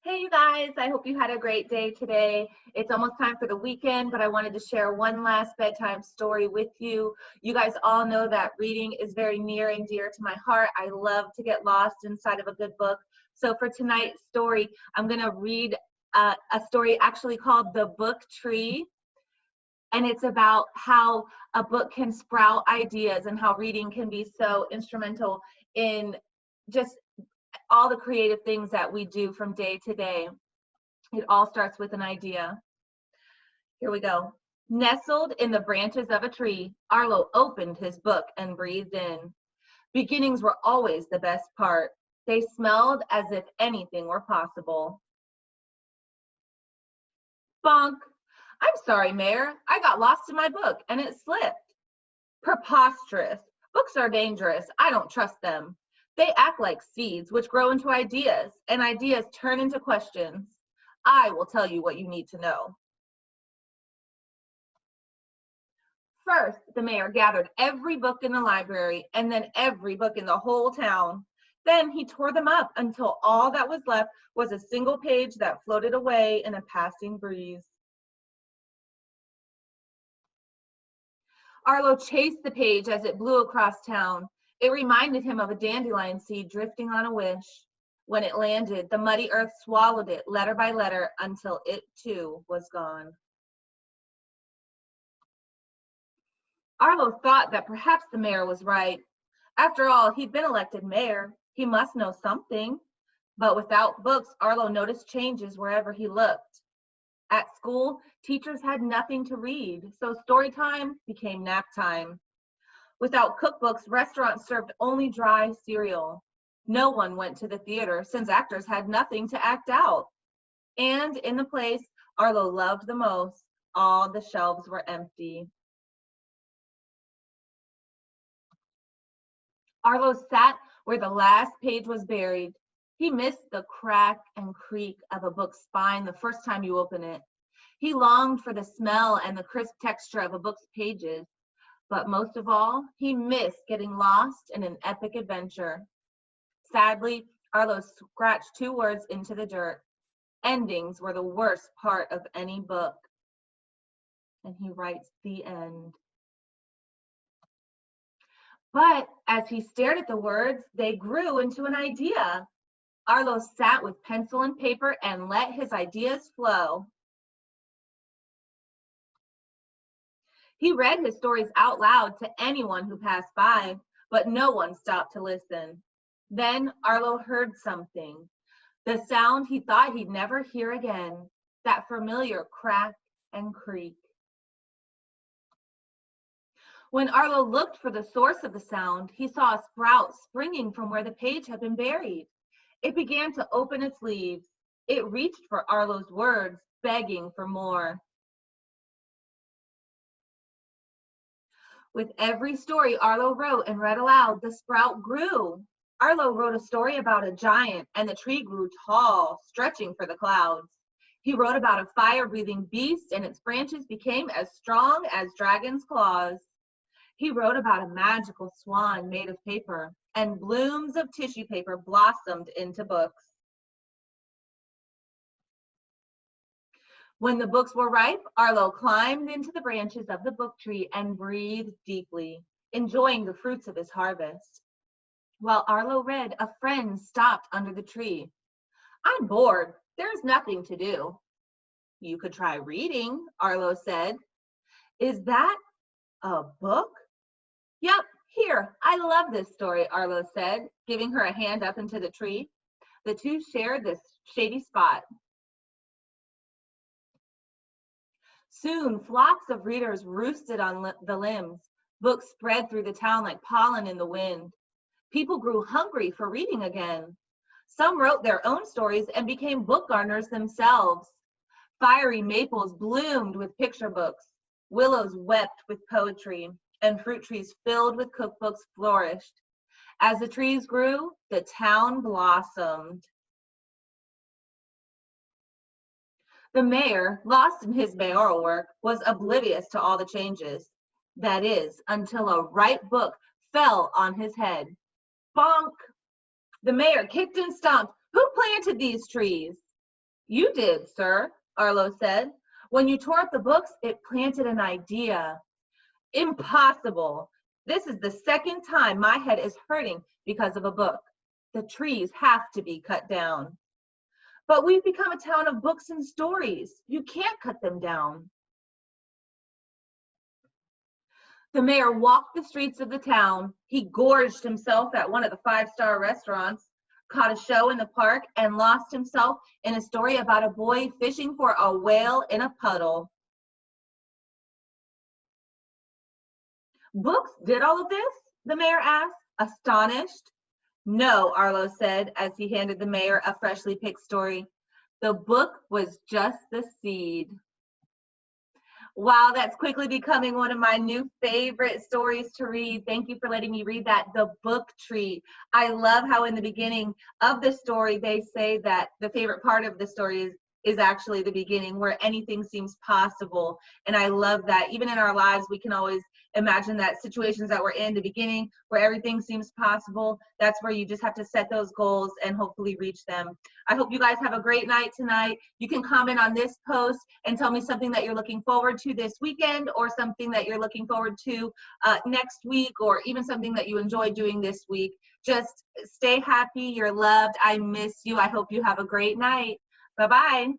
Hey, you guys, I hope you had a great day today. It's almost time for the weekend, but I wanted to share one last bedtime story with you. You guys all know that reading is very near and dear to my heart. I love to get lost inside of a good book. So for tonight's story, I'm going to read a story actually called The Book Tree. And it's about how a book can sprout ideas and how reading can be so instrumental in just all the creative things that we do from day to day. It all starts with an idea. Here we go. Nestled in the branches of a tree, Arlo opened his book and breathed in. Beginnings were always the best part. They smelled as if anything were possible. Bonk. I'm sorry, Mayor. I got lost in my book and it slipped. Preposterous. Books are dangerous. I don't trust them. They act like seeds which grow into ideas, and ideas turn into questions. I will tell you what you need to know. First, the mayor gathered every book in the library and then every book in the whole town. Then he tore them up until all that was left was a single page that floated away in a passing breeze. Arlo chased the page as it blew across town. It reminded him of a dandelion seed drifting on a wish. When it landed, the muddy earth swallowed it letter by letter until it too was gone. Arlo thought that perhaps the mayor was right. After all, he'd been elected mayor. He must know something. But without books, Arlo noticed changes wherever he looked. At school, teachers had nothing to read, so story time became nap time. Without cookbooks, restaurants served only dry cereal. No one went to the theater since actors had nothing to act out. And in the place Arlo loved the most, all the shelves were empty. Arlo sat where the last page was buried. He missed the crack and creak of a book's spine the first time you open it. He longed for the smell and the crisp texture of a book's pages. But most of all, he missed getting lost in an epic adventure. Sadly, Arlo scratched two words into the dirt. Endings were the worst part of any book. And he writes the end. But as he stared at the words, they grew into an idea. Arlo sat with pencil and paper and let his ideas flow. He read his stories out loud to anyone who passed by, but no one stopped to listen. Then Arlo heard something, the sound he thought he'd never hear again, that familiar crack and creak. When Arlo looked for the source of the sound, he saw a sprout springing from where the page had been buried. It began to open its leaves. It reached for Arlo's words, begging for more. With every story Arlo wrote and read aloud, the sprout grew. Arlo wrote a story about a giant, and the tree grew tall, stretching for the clouds. He wrote about a fire-breathing beast, and its branches became as strong as dragons' claws. He wrote about a magical swan made of paper, and blooms of tissue paper blossomed into books. When the books were ripe, Arlo climbed into the branches of the book tree and breathed deeply, enjoying the fruits of his harvest. While Arlo read, a friend stopped under the tree. "I'm bored. There's nothing to do." "You could try reading," Arlo said. "Is that a book?" "Yep, here. I love this story," Arlo said, giving her a hand up into the tree. The two shared this shady spot. Soon, flocks of readers roosted on the limbs. Books spread through the town like pollen in the wind. People grew hungry for reading again. Some wrote their own stories and became book gardeners themselves. Fiery maples bloomed with picture books. Willows wept with poetry, and fruit trees filled with cookbooks flourished. As the trees grew, the town blossomed. The mayor, lost in his mayoral work, was oblivious to all the changes. That is, until a ripe book fell on his head. Bonk! The mayor kicked and stomped. "Who planted these trees?" You did, sir, Arlo said. When you tore up the books, it planted an idea. Impossible. This is the second time my head is hurting because of a book. The trees have to be cut down. But we've become a town of books and stories. You can't cut them down. The mayor walked the streets of the town. He gorged himself at one of the five-star restaurants, caught a show in the park, and lost himself in a story about a boy fishing for a whale in a puddle. Books did all of this? The mayor asked, astonished. No, Arlo said as he handed the mayor a freshly picked story. The book was just the seed. Wow, that's quickly becoming one of my new favorite stories to read. Thank you for letting me read that. The Book Tree. I love how in the beginning of the story, they say that the favorite part of the story is actually the beginning, where anything seems possible. And I love that. Even in our lives, we can always imagine that situations that we're in the beginning where everything seems possible. That's where you just have to set those goals and hopefully reach them. I hope you guys have a great night tonight. You can comment on this post and tell me something that you're looking forward to this weekend, or something that you're looking forward to next week, or even something that you enjoy doing this week. Just stay happy. You're loved. I miss you. I hope you have a great night. Bye-bye.